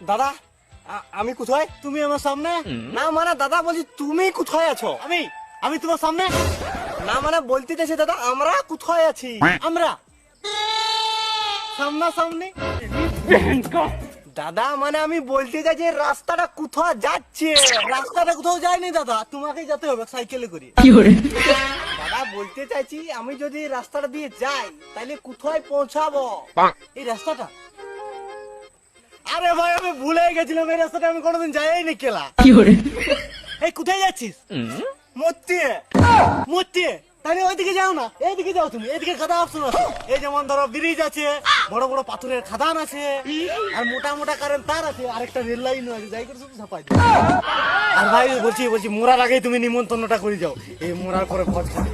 দাদা আমি কোথায়? তুমি আমার সামনে। না মানে দাদা বলছি তুমি কোথায় আছো? আমি আমি তোমার সামনে। না মানে বলতে চাইছি দাদা আমরা কোথায় আছি? আমরা সামনাসামনি। দাদা মানে আমি বলতে চাইছি রাস্তাটা কোথায় যাচ্ছে? রাস্তাটা কোথাও যায়নি দাদা, তোমাকেই যেতে হবে সাইকেলে করে। দাদা বলতে চাইছি আমি যদি রাস্তাটা দিয়ে যাই তাহলে কোথায় পৌঁছাবো? এই রাস্তাটা, আরে ভাই আমি ভুলে গেছিলাম এই রাস্তাটা আমি কোনোদিন যাইনি কেলা। এই কোথায় যাচ্ছিস? মরতে মরতে? তাহলে ওইদিকে যাও না, এইদিকে যাও তুমি। এইদিকে খাদা অপশন আছে, এই যেমন ধরো ব্রিজ আছে, বড় বড় পাথরের খাদান আছে, আর মোটা মোটা কারেন্ট তার আছে, আরেকটা রেল লাইন আছে, যাই করে শুধু ঝাপাই দিও। আর ভাই বলছি মোরার আগেই তুমি নিমন্ত্রণটা করে যাও, এই মোরার পরে ভোজ খাবে।